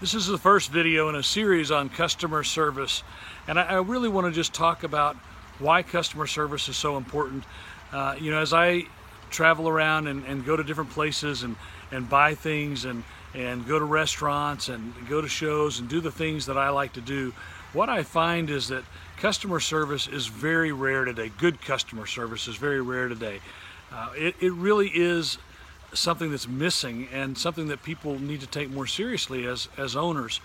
This is the first video in a series on customer service, and I really want to just talk about why customer service is so important. As I travel around and go to different places and buy things and go to restaurants and go to shows and do the things that I like to do, what I find is that customer service is very rare today. Good customer service is very rare today. It really is something that's missing and something that people need to take more seriously as owners.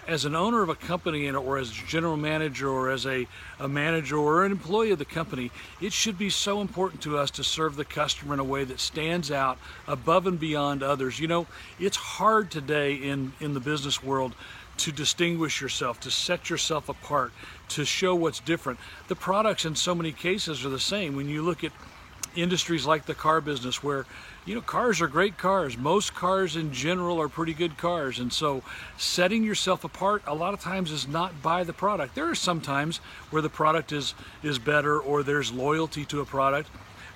As an owner of a company or as a general manager or as a manager or an employee of the company, it should be so important to us to serve the customer in a way that stands out above and beyond others. You know, it's hard today in the business world to distinguish yourself, to set yourself apart, to show what's different. The products in so many cases are the same. When you look at industries like the car business, where cars are great cars, most cars in general are pretty good cars, and so setting yourself apart a lot of times is not by the product. There are some times where the product is better or there's loyalty to a product,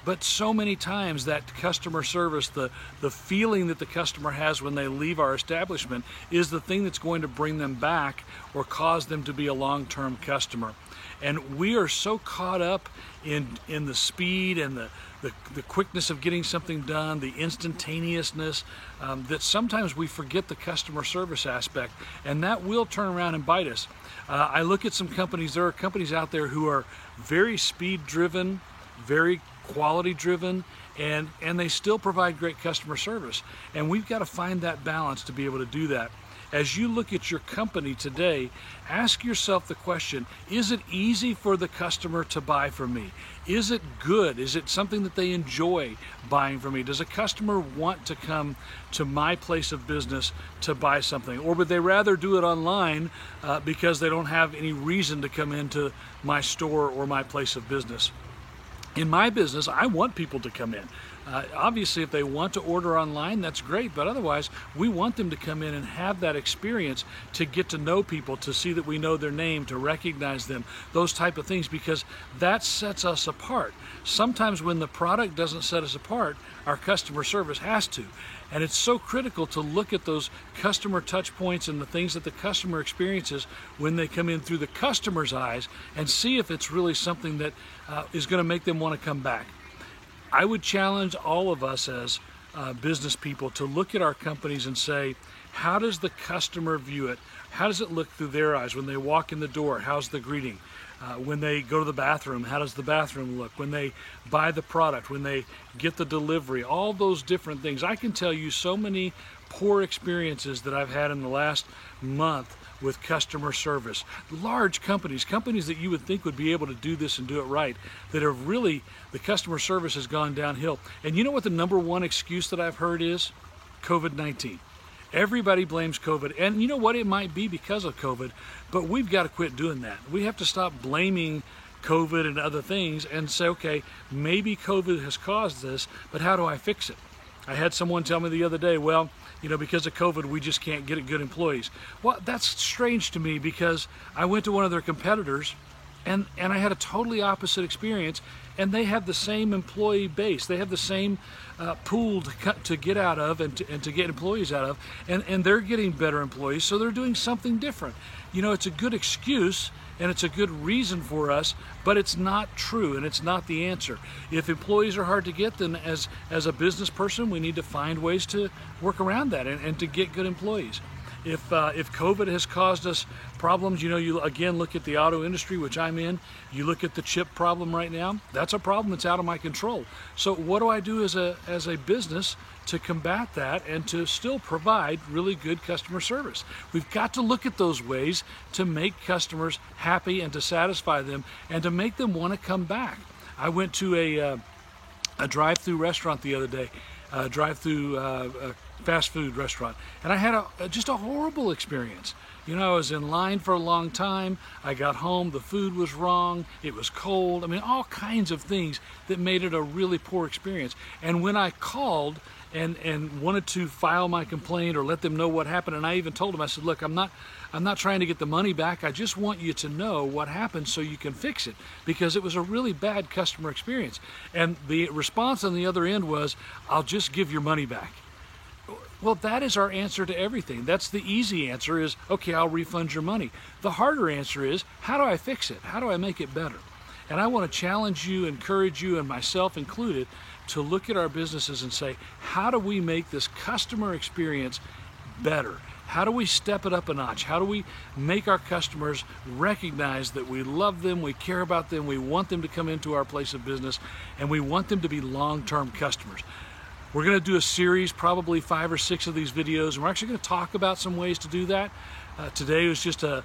but so many times that customer service, the feeling that the customer has when they leave our establishment, is the thing that's going to bring them back or cause them to be a long-term customer. And we are so caught up in the speed and the quickness of getting something done, the instantaneousness, that sometimes we forget the customer service aspect, and that will turn around and bite us. I look at some companies, there are companies out there who are very speed driven, very quality driven, and they still provide great customer service. And we've got to find that balance to be able to do that. As you look at your company today, ask yourself the question, is it easy for the customer to buy from me? Is it good? Is it something that they enjoy buying from me? Does a customer want to come to my place of business to buy something? Or would they rather do it online because they don't have any reason to come into my store or my place of business? In my business, I want people to come in. Obviously, if they want to order online, that's great, but otherwise, we want them to come in and have that experience to get to know people, to see that we know their name, to recognize them, those type of things, because that sets us apart. Sometimes when the product doesn't set us apart, our customer service has to. And it's so critical to look at those customer touch points and the things that the customer experiences when they come in through the customer's eyes and see if it's really something that is going to make them want to come back. I would challenge all of us as business people to look at our companies and say, how does the customer view it? How does it look through their eyes? When they walk in the door, how's the greeting? When they go to the bathroom, how does the bathroom look? When they buy the product, when they get the delivery, all those different things. I can tell you so many poor experiences that I've had in the last month with customer service. Large companies that you would think would be able to do this and do it right, that are really, the customer service has gone downhill. And you know what the number one excuse that I've heard is? COVID-19. Everybody blames COVID, and you know what? It might be because of COVID, but we've got to quit doing that. We have to stop blaming COVID and other things and say, okay, maybe COVID has caused this, but how do I fix it? I had someone tell me the other day, well, because of COVID, we just can't get good employees. Well, that's strange to me, because I went to one of their competitors and I had a totally opposite experience, and they have the same employee base. They have the same pool to get out of and to get employees out of, and they're getting better employees, so they're doing something different. It's a good excuse and it's a good reason for us, but it's not true and it's not the answer. If employees are hard to get, then as a business person, we need to find ways to work around that and to get good employees. If COVID has caused us problems, you again look at the auto industry, which I'm in, you look at the chip problem right now, that's a problem that's out of my control. So what do I do as a business to combat that and to still provide really good customer service? We've got to look at those ways to make customers happy and to satisfy them and to make them want to come back. I went to a drive-through restaurant the other day, fast food restaurant, and I had just a horrible experience. I was in line for a long time. I got home, the food was wrong, it was cold. I mean, all kinds of things that made it a really poor experience. And when I called and wanted to file my complaint or let them know what happened, and I even told them, I said, look, I'm not trying to get the money back. I just want you to know what happened so you can fix it, because it was a really bad customer experience. And the response on the other end was, I'll just give your money back. Well, that is our answer to everything. That's the easy answer is, okay, I'll refund your money. The harder answer is, how do I fix it? How do I make it better? And I want to challenge you, encourage you, and myself included, to look at our businesses and say, how do we make this customer experience better? How do we step it up a notch? How do we make our customers recognize that we love them, we care about them, we want them to come into our place of business, and we want them to be long-term customers? We're going to do a series, probably 5 or 6 of these videos, and we're actually going to talk about some ways to do that. Today was just an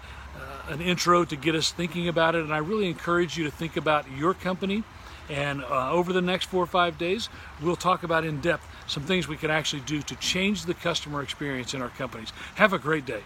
intro to get us thinking about it, and I really encourage you to think about your company. And over the next 4 or 5 days, we'll talk about in depth some things we can actually do to change the customer experience in our companies. Have a great day.